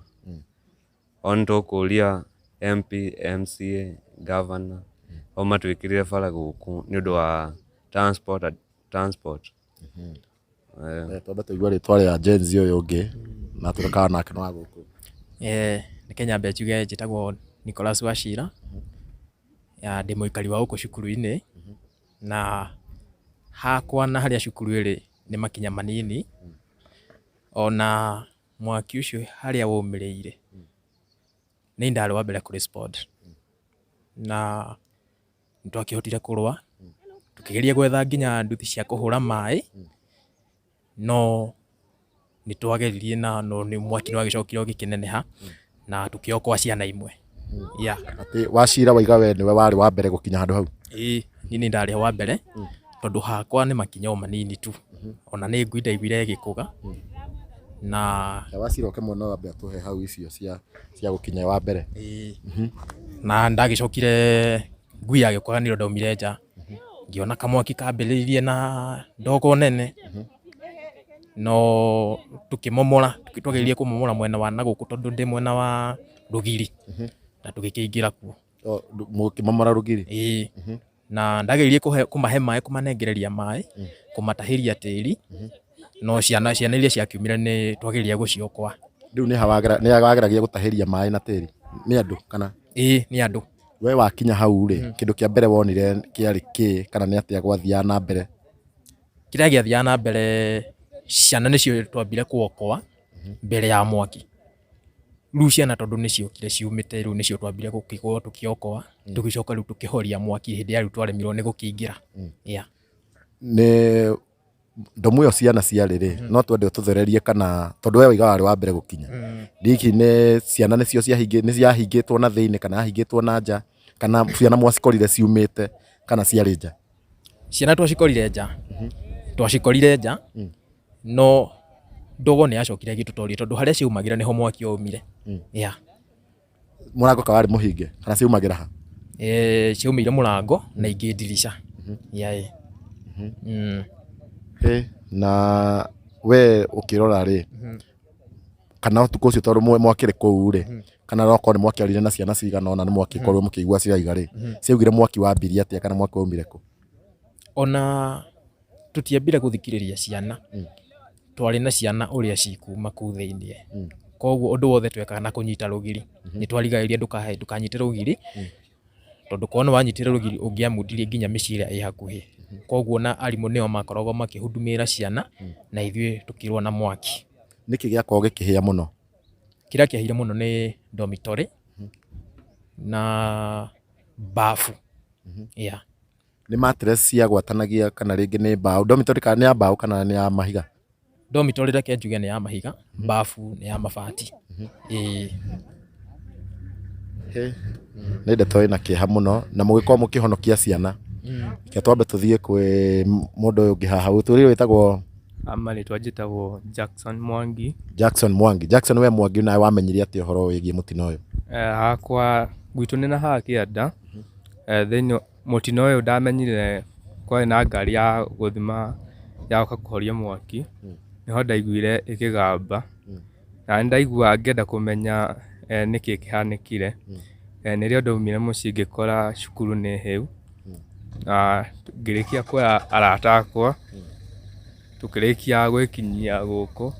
Ona tũkũria MP, MCA, governor o matwĩkĩrire bara gũkũ nĩ ũndũ wa transport. Twambe tũigua rĩtwa rĩa Gen Z ũyũ ũngĩ na tũrekaga nake no wa gũkũ. Nĩ Kenya Mbenjuge njĩtagwo Nicholas Wachira. Ndĩ mũikari wa gũkũ cukuru-inĩ na hakwa na harĩa cukuru ĩrĩ nĩ makinya manini. Ona mwaki ũcio harĩa waumĩrĩire nĩ ndarĩ wa mbere kũ respond na nĩtwakĩhotire kũrũa tũkĩgeria gwetha nginya nduthi cia kũhũra maĩ no nĩtwageririe na no nĩ mwaki nĩwagĩcokire ũgĩkĩneneha na tũkĩokoa ciana imwe. Atĩ Wachira waiga we nĩwe warĩ wa mbere gũkinya handũ hau? Niĩ ndarĩ wa mbere tondũ hakwa nĩ makinya o manini tu ona nĩ ngui ndaiguire ĩgĩkũga na Wachira oke mwena wa mbere tũhe hau icio cia gũkinya wa mbere. Na ndagĩcokire ngui yagĩkũga nĩrĩo ndaumire nja ngĩona kamwaki kambĩrĩirie na ndogo nene no tukimomora twageririe kumomora mwena wa nagũkũ tondũ ndĩ mwena wa Rugiri na tũgĩkĩingĩra kuo. Mũkĩmomora Rugiri? Na ndageririe kũmahe maĩ kũmanengereria maĩ kũmatahĩria tĩri no ciana iria ciakiumire nĩ twageririe gũciokoa. Rĩu nĩ wageragia gũtahĩria maĩ na tĩri nĩ andũ kana? Nĩ andũ. We wakinya hau rĩ kĩndũ kĩa mbere wonire kĩarĩ kĩ kana nĩ atĩa gwathiaga na mbere? Kĩrĩa gĩathiaga na mbere ciana nĩcio twambire kuokoa mbere ya mwaki. Rĩu ciana tondũ nĩciokire ciumĩte rĩu nĩcio twambire gũkĩgũa tũkĩokoa tũgĩcoka rĩu tũkĩhoria mwaki hĩndĩ ya rĩu twaremirwo nĩ gũkĩingĩra. Nĩ ndomu ĩyo ciana ciarĩ rĩ no twende ũtũthererie kana tondũ we waiga warĩ wa mbere gũkinya ndiki nĩ ciana nĩcio ciahingĩtwo na thĩinĩ kana yahingĩtwo na nja kana ciana mwacikorire ciumĩte kana ciarĩ nja? Ciana twacikorire nja no ndogo nĩ yacokire ĩgĩtũtoria tondũ harĩa ciaumagĩra nĩho mwaki waumire. Mũrango ka warĩ mũhinge kana ciaumagĩra ha? Ciaumĩire mũrango na ingĩ ndirisha. Na we ũkĩrora rĩ kana ũtukũ ũcio tondũ mwakĩrĩ kũu rĩ kana rokorwo nĩ mwakĩarire na ciana cigana ona nĩ mwakĩkorwo mũkĩigua ciraiga rĩ ciaugire mwaki wambirie atĩa kana mwaki waumire kũ? Ona tũtiambire gũthikĩrĩria ciana twarĩ na ciana ũrĩa cikuma kũu thĩinĩ koguo ũndũ wothe twekaga na kũnyita rũgiri nĩ twarigagĩria ndũkanyite rũgiri tondũ korwo nĩ wanyitire rũgiri ũngĩamundirie nginya mĩciĩ ĩrĩa ĩ hakuhĩ. Koguo na arimũ nĩo makoragwo makĩhudumĩra ciana na ithuĩ tũkĩrũa na mwaki. Nĩkĩ gĩakorwo gĩkĩhĩa mũno? Kĩrĩa kĩahire mũno nĩ dormitory na bafu. Nĩ mattress ciagwatanagia kana rĩngĩ nĩ mbaũ? Dormitory kana nĩ ya mbaũ kana nĩ ya mahiga? dormitory reke njuge nĩ ya mahiga, bafu nĩ ya mabati. Nĩ ndeto ĩna kĩeha mũno na mũgĩkorwo mũkĩhonokia ciana. Ke twambe tũthiĩ kwĩ mũndũ ũyũ ũngĩ haha. Ũtũrĩre wĩtagwo Marĩtwa njĩtagwo Jackson Mwangi. Jackson Mwangi. Jackson we Mwangi nawe wamenyire atĩa ũhoro wĩgiĩ mũtino ũyũ? Hakwa gwitũ nĩ na haha Kĩanda. Thĩinĩ mũtino ũyũ ndamenyire kwarĩ na ngari ya gũthima yagoka kũhoria mwaki. Nĩho ndaiguire ĩkĩgamba. Na ndaigua ngĩenda kũmenya nĩkĩ kĩhanĩkire. Nĩrĩo ndaumire mũciĩ ngĩkora cukuru nĩ hĩu. Ngĩrĩkia kuoya arata akwa tukĩrĩkia gwĩkinyia gũkũ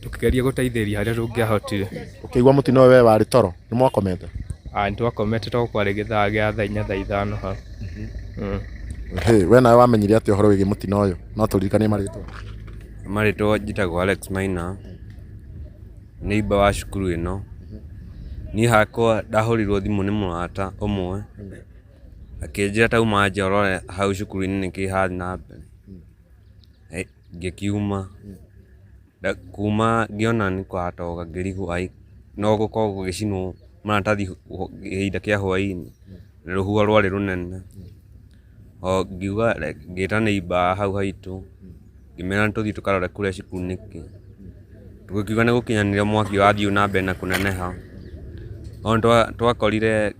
tukĩgeria gũteithĩria harĩa tũngĩahotire. Ũkĩigua mũtino ũyũ we warĩ toro? Nĩ mwakomete? Nĩ twakomete to kwarĩ gĩthaa gĩa thaa 4 thaa 5 hau. We nawe wamenyire atĩa ũhoro wĩgiĩ mũtino ũyũ? No tũririkanie marĩtwa. Marĩtwa njĩtagwo Alex Maina, neighbor wa cukuru ĩno. Niĩ hakwa ndahũrirwo thimũ nĩ mũrata ũmwe akĩnjĩra tauma nja ũrore hau cukuru-inĩ nĩkĩ hathi na mbere. Ngĩkiuma kuma ngĩona nĩ kwatoga ngĩrigwo no gũkorwo gũgĩcinwo maratathi ihinda kĩa hwaĩ-inĩ, rũhuho rwarĩ rũnene. Ngiuga ngĩta neighbor hau haitũ ngĩmera nĩtũthiĩ tũkarore kũrĩa cukuru nĩkĩ. Tũgĩkiuga nĩ gũkinyanĩria mwaki wathiĩ na mbere na kũneneha. Twakorire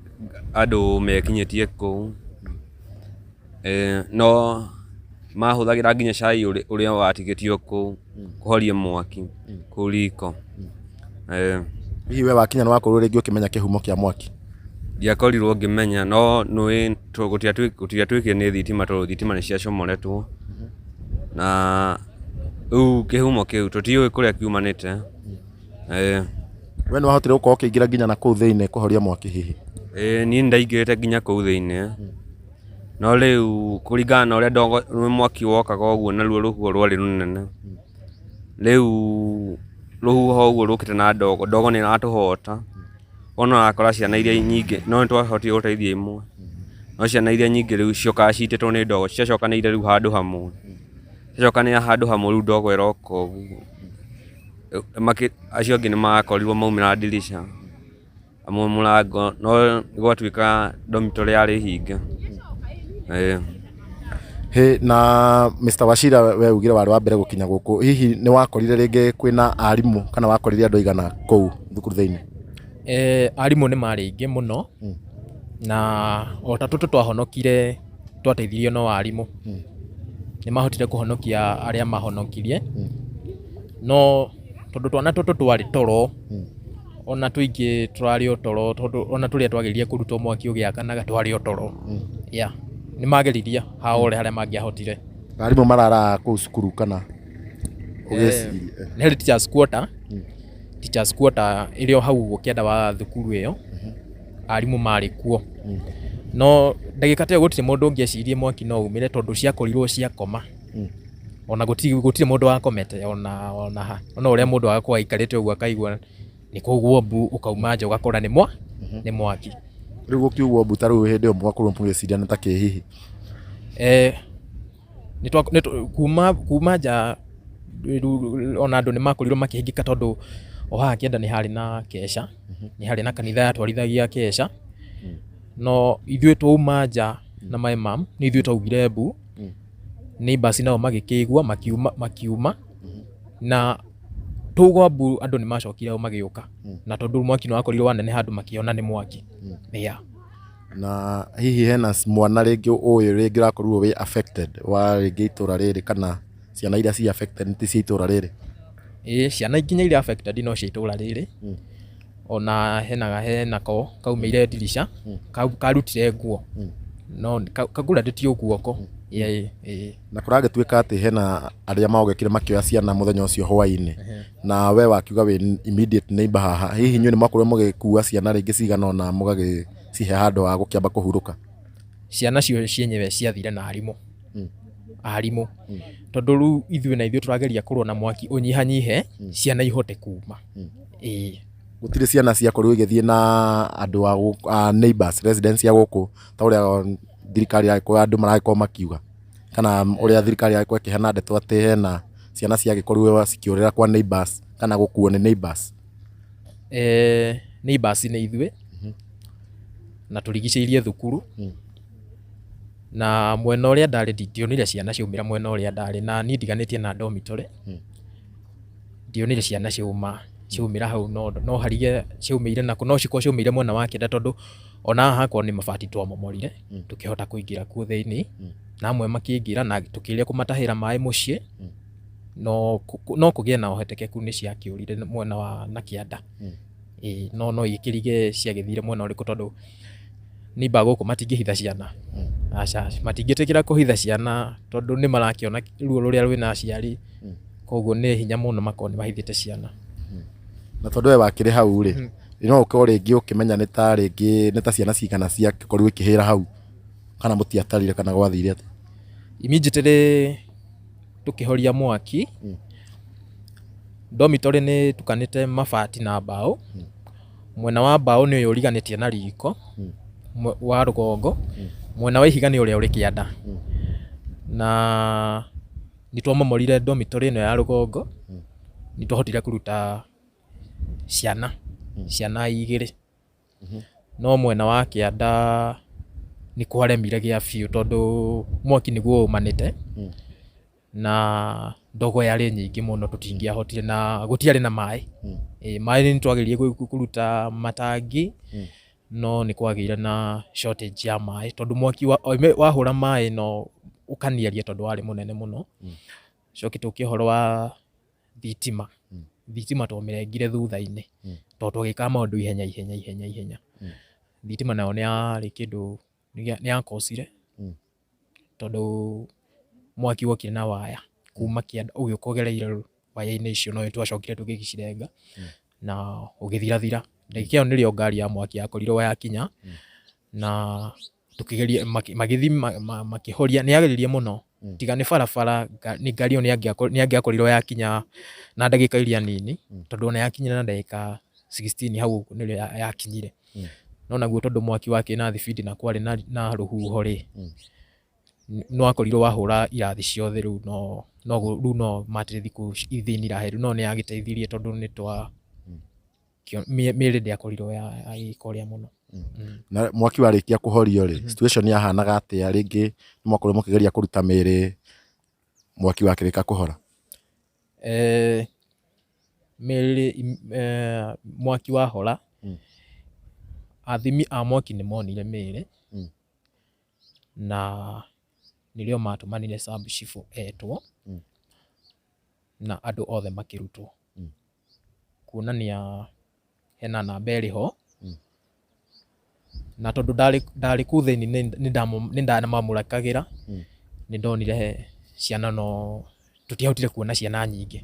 andũ mekinyĩtie kũu no mahũthagĩra nginya cai ũrĩa watigĩtio kũu kũhoria mwaki kũu riko. Hihi we wakinya nĩwakorirwo rĩngĩ ũkĩmenya kĩhumo kĩa mwaki? Ndiakorirwo ngĩmenya no gũtiatuĩkire nĩ thitima tondũ thitima nĩ ciacomoretwo. Na rĩu kĩhumo kĩu tũtiũĩ kũrĩa kiumanĩte. We nĩwahotire gũkorwo ũkĩingĩra nginya na kũu thĩinĩ kũhoria mwaki hihi? Niĩ nĩndaingĩrĩte nginya kũu thĩinĩ. No rĩu kũringana na ũrĩa mwaki wokaga ũguo naruo rũhuho rwarĩ rũnene. Rĩu rũhuho ũguo rũkĩte na ndogo nĩ ĩratũhota. Ona ũrakora ciana iria nyingĩ no nĩtwahotire gũteithia imwe. No ciana iria nyingĩ rĩu ciokaga citĩtwo nĩ ndogo ciacokanĩire rĩu handũ hamwe. Ciacokanĩra handũ hamwe rĩu ndogo ĩroka ũguo. Acio angĩ nĩmakorirwo maumĩra ndirica. Amwe mũrango no gwatuĩka dormitory yarĩ hinge. Na Mr. Wachira we ugire warĩ wa mbere gũkinya gũkũ. Hihi nĩwakorire rĩngĩ kwĩna arimũ kana wakorire andũ aigana kũu thukuru thĩinĩ? Arimũ nĩ marĩ aingĩ mũno na o ta tũtũ twahonokire twateithirio no arimũ. Nĩ mahotire kũhonokia arĩa mahonokirie. No tondũ twana tũtũ twarĩ toro ona tũingĩ tũrarĩ o toro tondũ ona tũrĩa twageririe kũrutwo mwaki ũgĩakanaga twarĩ o toro. Nĩ mageririe haore harĩa mangĩahotire. Arimũ marara kũu cukuru kana nĩ teachers quarter. Teachers quarter ĩrĩ o hau Kĩanda wa thukuru ĩyo. Arimũ marĩ kuo. No ndagĩka ta ĩyo gũtirĩ mũndũ ũngĩecirie mwaki no umĩre tondũ ciakorirwo ciakoma. Ona gũtirĩ mũndũ wakomete ona ũrĩa mũndũ agakorwo aikarĩte ũguo akaigua nĩ kũgwo mbu ũkauma nja ũgakora nĩ mwaki. Rĩu gũkiugwo mbu ta rĩu hĩndĩ ĩyo mwakorwo mũgĩciria nĩ ta kĩ hihi? Kuma nja ona andũ nĩmakorirwo makĩhingĩka tondũ o haha Kĩanda nĩ harĩ na keca. Nĩ harĩ na kanitha yatwarithagia keca. No ithuĩ twauma nja na my mom nĩ ithuĩ twaugire mbu. Neighbors nao magĩkĩigua makiuma na tũgwa mbu andũ nĩ macokire magĩũka. Na tondũ mwaki nĩ wakorirwo wanene handũ makĩona nĩ mwaki. Na hihi hena mwana rĩngĩ ũyũ rĩngĩ rakorirwo we affected wa rĩngĩ itũra rĩrĩ kana ciana iria ci affected nĩ cia itũra rĩrĩ? Ciana nginya iria affected no cia itũra rĩrĩ. Ona henako kaumĩire ndirica karutire nguo no kagurarĩtio guoko. Na kũragĩtuĩka atĩ hena arĩa magokire makĩoya ciana mũthenya ũcio hwaĩ-inĩ na we wakiuga wĩ immediate neighbor haha. Hihi inyuĩ nĩ mwakorirwo mũgĩkua ciana rĩngĩ cigana ũna mũgagĩcihe handũ ha gũkĩamba kũhurũka? Ciana cio cienyewe ciathire na arimũ. Tondũ rĩu ithuĩ na ithuĩ tũrageria kũrũa na mwaki ũnyihanyihe ciana ihote kuma. Gũtirĩ ciana ciakorirwo igĩthiĩ na andũ a neighbors residents ya gũkũ ta ũrĩa thirikari yagĩkorwo andũ maragĩkorwo makiuga kana ũrĩa thirikari yagĩkorwo ĩkĩheana ndeto atĩ hena ciana cia Gĩkũyũ cikiorera kwa neighbors kana gũkuo nĩ neighbors? Neighbors nĩ ithuĩ na tũrigicĩirie thukuru na mwena ũrĩa ndarĩ ndionire ciana ciaumĩra mwena ũrĩa ndarĩ, na niĩ ndiganĩtie na dormitory ndionire ciana ciaumĩra hau, no harige ciaumĩire naku, no cikorwo ciaumĩire mwena wa Kĩanda, tondũ ona haha hakorwo nĩ mabati twamomorire tũkĩhota kũingĩra kuo thĩinĩ, na amwe makĩingĩra na tũkĩrĩa kũmatahĩra maĩ mũciĩ, no kũgĩe na ũhotekeku nĩ ciakĩũrire mwena wa na Kĩanda. No igĩkĩrige ciagĩthire mwena ũrĩkũ, tondũ neighbor gũkũ matingĩhitha ciana, aca matingĩtĩkĩra kũhitha ciana tondũ nĩ marakĩona ruo rũrĩa rwĩna aciari, koguo nĩ hinya mũno makorwo nĩ mahithĩte ciana. Na tondũ we wakĩrĩ hau rĩ, no ũkorwo rĩngĩ ũkĩmenya nĩ ta ciana cigana ciakorirwo ikĩhĩra hau, kana mũtiatarire kana gwathire atĩa? Immediately tũkĩhoria mwaki, dormitory nĩ tukanĩte mabati na mbaũ, mwena wa mbaũ nĩ ũyũ ũriganĩtie na riko wa rũgongo, mwena wa ihiga nĩ ũrĩa ũrĩ Kĩanda, na nĩ twamomorire dormitory ĩno ya rũgongo, nĩ twahotire kũruta ciana 2, no mwena wa Kĩanda nĩ kwaremire gĩa biũ, tondũ mwaki nĩguo ũmanĩte na ndogo yarĩ nyingĩ mũno tũtingĩahotire, na gũtiarĩ na maĩ. Maĩ nĩ twagĩrĩire kũruta matangi, no nĩ kwagĩire na shortage ya maĩ, tondũ mwaki wahũra maĩ no ũkaniaria tondũ warĩ mũnene mũno. Coki tũkĩ ũhoro wa thitima twamĩrengire thutha-inĩ, tondũ twagĩkaga maũndũ ihenya. Thitima nayo nĩ yarĩ kĩndũ nĩ yakosire, tondũ mwaki wokire na waya kuma Kĩanda ũgĩũka ũgereire waya-inĩ icio, no twacokire tũgĩcirenga na ũgĩthirathira. Ndagĩka ĩyo nĩrĩo ngari ya mwaki yakorirwo yakinya, na tũkĩgeria magĩthi makĩhoria, nĩ yageririe mũno, tiga nĩ barabara, nĩ ngari ĩyo nĩ angĩakorirwo yakinya na ndagĩka iria nini, tondũ ona yakinyire na ndagĩka 16 hau nĩrĩo yakinyire. No naguo tondũ mwaki wakĩ na thibidi na kwarĩ na rũhuho rĩ, no akorirwo wahũra irathi ciothe, rĩu no matire thikũ ithini iraheru, no nĩ yagĩteithirie tondũ nĩ mĩĩrĩ ndĩakorirwo yagĩka ũrĩa mũno. Na mwaki warĩkia kũhorio rĩ, situation yahanaga atĩa? Rĩngĩ nĩ mwakorirwo mũkĩgeria kũruta mĩĩrĩ mwaki wakĩrĩka kũhora? Mĩĩrĩ mwaki wahora, athimi a mwaki nĩ monire mĩĩrĩ, na nĩrĩo matũmanire sub chief etwo na andũ othe makĩrutwo, kuonania hena namba ĩrĩ ho, na tondũ ndarĩ kũu thĩinĩ nĩ ndamamũrĩkagĩra, nĩ ndonire ciana, no tũtiahotire kuona ciana nyingĩ.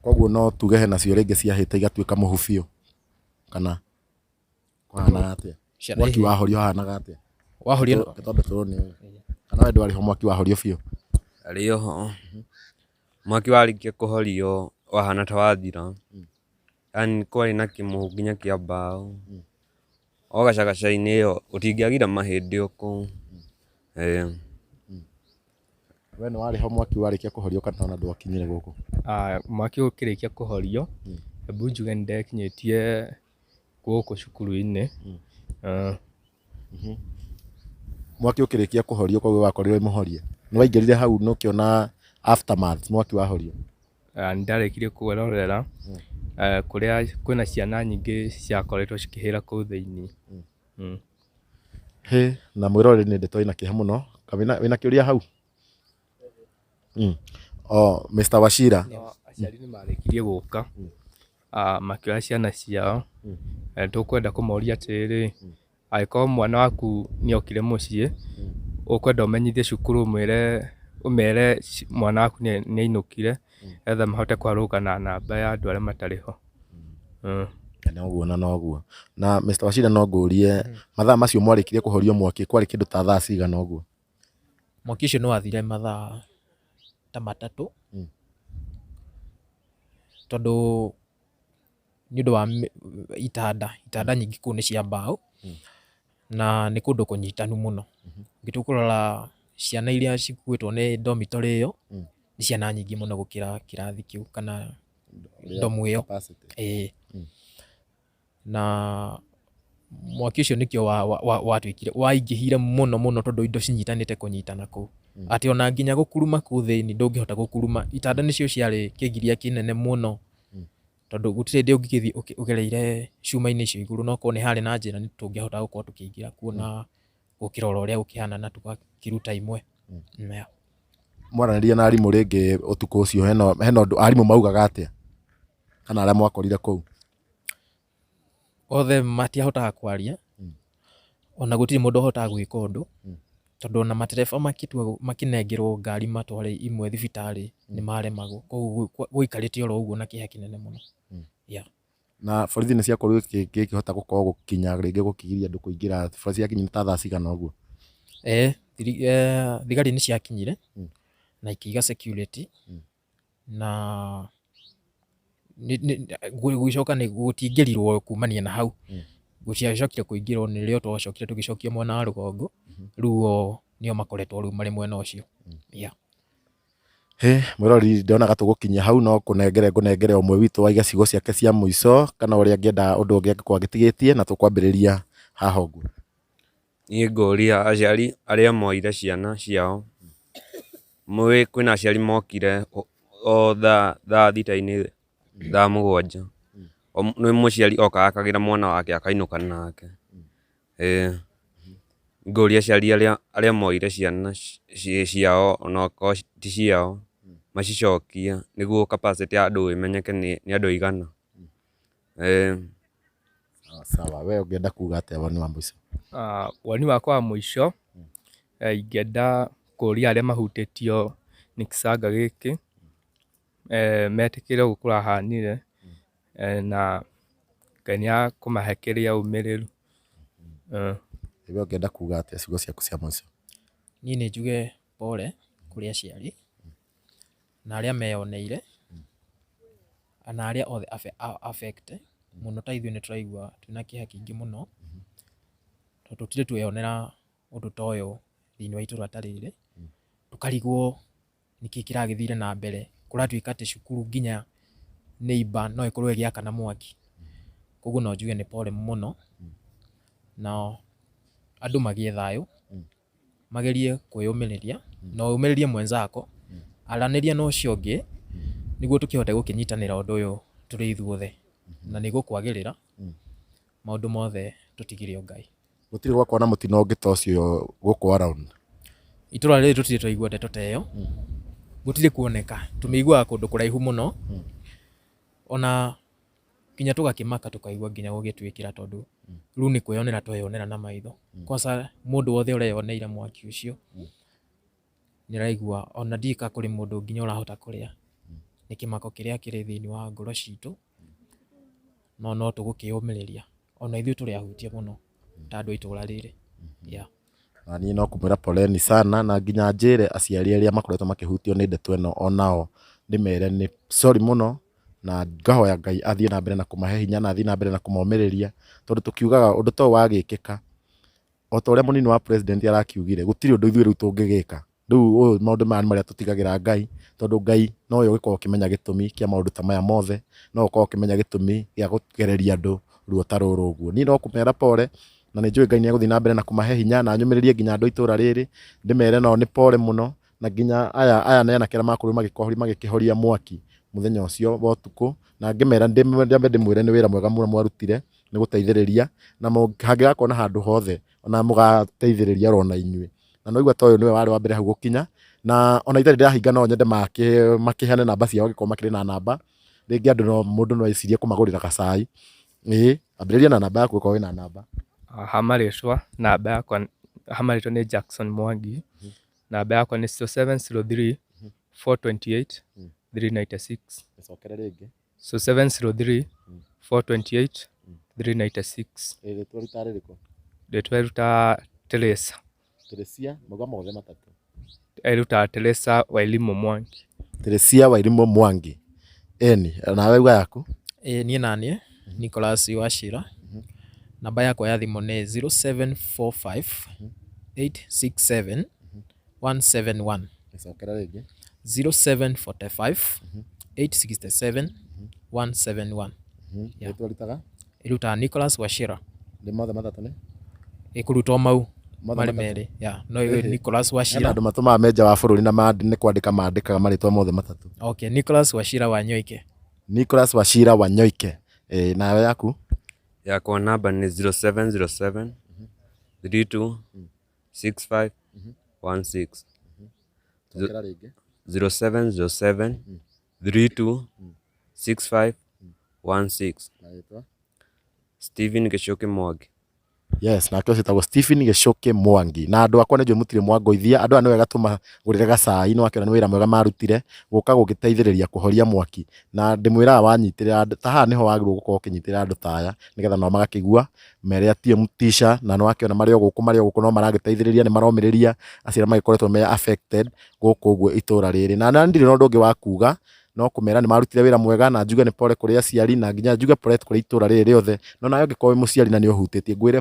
Koguo no tuge hena cio rĩngĩ ciahĩte igatuĩka mũhu biũ, kana kũhanaga atĩa? Mwaki wahorio hahanaga atĩa? Wahorio tondũ tũrone kana we ndwarĩ ho mwaki wahorio biũ? Arĩ ho, mwaki warĩkia kũhorio wahana ta wathira, yani kwarĩ na kĩmũhu nginya kĩa mbaũ, o gacagaca-inĩ ĩyo ũtingĩagire mahĩndĩ o kũu. We nĩ warĩ ho mwaki warĩkia kũhorio kana ona ndwakinyire gũkũ? Mwaki ũkĩrĩkia kũhorio, hebu njuge nĩ ndekinyĩtie gũkũ cukuru-inĩ. Mwaki ũkĩrĩkia kũhorio, koguo wakorirwo mũhorie, nĩ waingĩrire hau nĩ ũkĩona aftermath mwaki wahorio? Nĩ ndarĩkirie kwĩrorera kũrĩa kwĩna ciana nyingĩ ciakoretwo cikĩhĩra kũu thĩinĩ. Na mwĩroreri nĩ ndeto ĩna kĩeha mũno, wĩna kĩũria hau? Mr. Wachira, aciari nĩ marĩkirie gũka makĩoya ciana ciao, tũkwenda kũmoria atĩrĩ, angĩkorwo mwana waku nĩ okire mũciĩ, ũkwenda ũmenyithie cukuru ũmere mwana waku nĩ ainũkire, etha mahote kwarũka na namba ya andũ arĩa matarĩ ho. Noguo na noguo. Na Mr. Wachira, no ngũrie mathaa macio mwarĩkirie kũhorio mwaki, kwarĩ kĩndũ ta thaa cigana ũguo? Mwaki ũcio nĩ wathire mathaa ta 3, tondũ nĩ ũndũ wa itanda nyingĩ kũu nĩ cia mbaũ, na nĩ kũndũ kũnyitanu mũno. Ngĩtua kũrora ciana iria cikuĩtwo nĩ dormitory ĩyo, nĩ ciana nyingĩ mũno gũkĩra kĩrathi kĩu kana ndomu ĩyo. Na mwaki ũcio nĩkĩo watwĩkire waingĩhire mũno mũno tondũ indo cinyitanĩte kũnyitana kũu. Atĩ ona nginya gũkuruma kũu thĩinĩ ndũngĩhota gũkuruma, itanda nĩcio ciarĩ kĩgiria kĩnene mũno tondũ gũtirĩ hĩndĩ ũngĩgĩthiĩ ũgereire cuma-inĩ icio igũrũ, no korwo nĩ harĩ na njĩra tũngĩhota gũkorwo tũkĩingĩra kuo na gũkĩrora ũrĩa gũkĩhana na tũgakĩruta imwe. Mwaranĩria na arimũ rĩngĩ ũtukũ ũcio hena ũndũ arimũ maugaga atĩa kana arĩa mwakorire kũu? Othe matiahotaga kwaria, ona gũtirĩ mũndũ ũhotaga gwĩka ũndũ tondũ ona matereba makĩnengerwo ngari matware imwe thibitarĩ nĩ maremagwo, koguo gũikarĩte oro ũguo na kĩeha kĩnene mũno. Na borithi nĩ ciakorirwo ikĩhota gũkorwo gũkinya rĩngĩ gũkĩgiria andũ kũingĩra, borithi ciakinyire ta thaa cigana ũguo? Thigari nĩ ciakinyire na ikĩiga security na gũgĩcoka nĩ gũtingĩrirwo kumania na hau, gũciacokire kũingĩrwo nĩrĩo twacokire tũgĩcokio mwena wa rũgongo, rĩu nĩo makoretwo rĩu marĩ mwena ũcio. Mwĩrori ndonaga tũgũkinyia hau, no ngũnengere ũmwe witũ wa igacigo ciake cia mũico kana ũrĩa angĩenda ũndũ ũngĩ angĩkorwo agĩtigĩtie, na tũkwambĩrĩria haha ũguo. Niĩ ngũria aciari arĩa moire ciana ciao, mwĩ kwĩna aciari mokire o thaa thita-inĩ thaa mũgwanja, nĩ mũciari oka akagĩra mwana wake akainũka nake. Ngũria aciari arĩa moire ciana ciao ona okorwo ti ciao macicokie nĩguo capacity ya andũ ĩmenyeke nĩ andũ aigana. Sawa, we ũngĩenda kuga atĩa woni wa mũico? Woni wakwa wa mũico ingĩenda kũria arĩa mahutĩtio nĩ kĩcanga gĩkĩ metĩkĩre ũguo kũrahanire na Ngai nĩakũmahe kĩrĩa umĩrĩru. We ũngĩenda kuga atĩa ciugo ciaku cia mũico? Niĩ nĩ njuge pole kũrĩ aciari na arĩa meyoneire na arĩa othe affect mũno. Ta ithuĩ nĩ tũraigua twĩna kĩeha kĩingĩ mũno tondũ tũtirĩ tweyonera ũndũ ta ũyũ thĩinĩ wa itũra ta rĩrĩ, tũkarigwo nĩkĩĩ kĩragĩthire na mbere, kũratuĩka atĩ cukuru nginya neighbor no ĩkorwo ĩgĩakana mwaki. Koguo no njuge nĩ pole mũno na andũ magĩe thayũ, magerie kwĩyũmĩrĩria na ũmĩrĩrie mwenzako, aranĩria na ũcio ũngĩ nĩguo tũkĩhote gũkĩnyitanĩra ũndũ ũyũ tũrĩ ithuothe na nĩ gũkwagĩrĩra maũndũ mothe tũtigĩre o Ngai. Gũtirĩ gwakorwo na mũtino ũngĩ ta ũcio gũkũ around? Itũra rĩrĩ tũtirĩ twaigua ndeto ta ĩyo, gũtirĩ kuoneka, tũmĩiguaga kũndũ kũraihu mũno, ona nginya tũgakĩmaka tũkaigua nginya gũgĩtwĩkĩra tondũ rĩu nĩ kwĩyonera tweyonera na maitho. Kwanza mũndũ wothe ũreyoneire mwaki ũcio nĩ araigua ona ndika kũrĩ mũndũ nginya ũrahota kũrĩa, nĩ kĩmako kĩrĩa kĩrĩ thĩinĩ wa ngoro citũ, no tũgũkĩyũmĩrĩria ona ithuĩ tũrĩ ahutia mũno ta andũ a itũra rĩrĩ. Na niĩ no kũmwĩra poleni sana, na nginya njĩre aciari arĩa makoretwo makĩhutio nĩ ndeto ĩno onao ndĩmere nĩ sorry mũno, na ngahoya Ngai athiĩ na mbere na kũmahe hinya na athiĩ na mbere na kũmomĩrĩria, tondũ tũkiugaga ũndũ ta ũyũ wagĩkĩka o ta ũrĩa mũnini wa president arakiugire, gũtirĩ ũndũ ithuĩ rĩu tũngĩgĩka. Rĩu maũndũ maya nĩ marĩa tũtigagĩra Ngai, tondũ Ngai no we ũgĩkorwo ũkĩmenya gĩtũmi kĩa maũndũ ta maya mothe, no ũkorwo ũkĩmenya gĩtũmi gĩa gũgereria andũ ruo ta rũrũ ũguo. Niĩ no kũmera pole, na nĩ njũĩ Ngai nĩ egũthiĩ na mbere na kũmahe hinya na nyũmĩrĩrie nginya andũ itũra rĩrĩ, ndĩmere nao nĩ pole mũno, na nginya aya nĩ anake arĩa makorwo magĩkĩhoria mwaki mũthenya ũcio wa ũtukũ, na ngĩmera ndĩmwĩre nĩ wĩra mwega mũno mwarutire, nĩ gũteithĩrĩria na hangĩgakorwo na handũ hothe ona mũgateithĩrĩria oro na inyuĩ, na no igua ta ũyũ nĩwe warĩ wa mbere hau gũkinya, na ona itarĩ ndĩrahinga no nyende makĩheane namba ciao angĩkorwo makĩrĩ na namba, rĩngĩ andũ mũndũ no ecirie kũmagũrĩra gacai. Ambĩrĩria na namba yaku ũkorwo wĩna namba. Hamarĩtwa namba yakwa, hamarĩtwa nĩ Jackson Mwangi, namba yakwa nĩ 0703 428 396. Ĩcokere rĩngĩ. 0703 428 396. Rĩtwa rĩta rĩrĩkũ? Rĩtwa rĩta Teresa. Teresia, mauga mothe matatũ. Rĩta Teresa Wairimu Mwangi. Teresia Wairimu Mwangi. Eni, nawe uga yaku? Niĩ naniĩ Nicholas Wachira. Namba yakwa ya thimũ nĩ 0745 867 171. Ĩcokera rĩngĩ. 0745 867 171. Iruta Nicholas Wachira. Nĩ mothe matatũ nĩ? Ikuruta mau mari merĩ. No Nicholas Wachira. Andũ matũmaga menja wa bũrũri na nĩ kwandĩka mandĩkaga marĩtwa mothe matatũ. Okay, Nicholas Wachira Wanyoike. Nicholas Wachira Wanyoike. Nawe yaku? Yakwa namba nĩ 0707 32 65 16. 0707 32 65 16. Stephen Gichoke Mwangi. Yes, nake ũcitagwo Stephen Gichoke Mwangi. Na andũ akwa nĩnjũĩ mũtirĩ mwangoithia, andũ aya nĩ wega tũmagũrĩre gacai, nĩ wakĩona nĩ wĩra mwega marutire gũka gũgĩteithĩrĩria kũhoria mwaki. Na ndĩmwĩraga wanyitĩrĩra ta haha nĩho wagĩrĩirwo gũkorwo ũkĩnyitĩrĩra andũ ta aya nĩgetha nao magakĩigua mere atie mũtisha, na nĩ wakĩona marĩ o gũkũ no maragĩteithĩrĩria, nĩ maromĩrĩria aciari magĩkoretwo me affected gũkũ ũguo itũra rĩrĩ. Na ndirĩ na ũndũ ũngĩ wa kuga, no kũmera nĩ marutire wĩra mwega, na njuge nĩ pole kũrĩ aciari, na nginya njuge pole kũrĩ itũra rĩrĩ rĩothe. No nawe ũngĩkorwo mũciari na nĩ ũhutĩtie, ngwĩre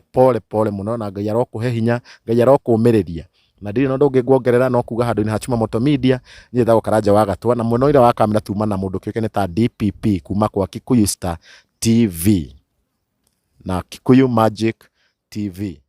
pole mũno, na Ngai arokũhe hinya, Ngai arokũmĩrĩria. Na ndirĩ na ũndũ ũngĩ nguongerera, no kuga handũ-inĩ ha Chuma Moto Media niĩ ndagwo Karanja wa Gatwa, na mwena ũrĩa wa kamera tuma na mũndũ kĩũkaine ta DPP kuma kwa Kikuyu Star TV na Kikuyu Magic TV.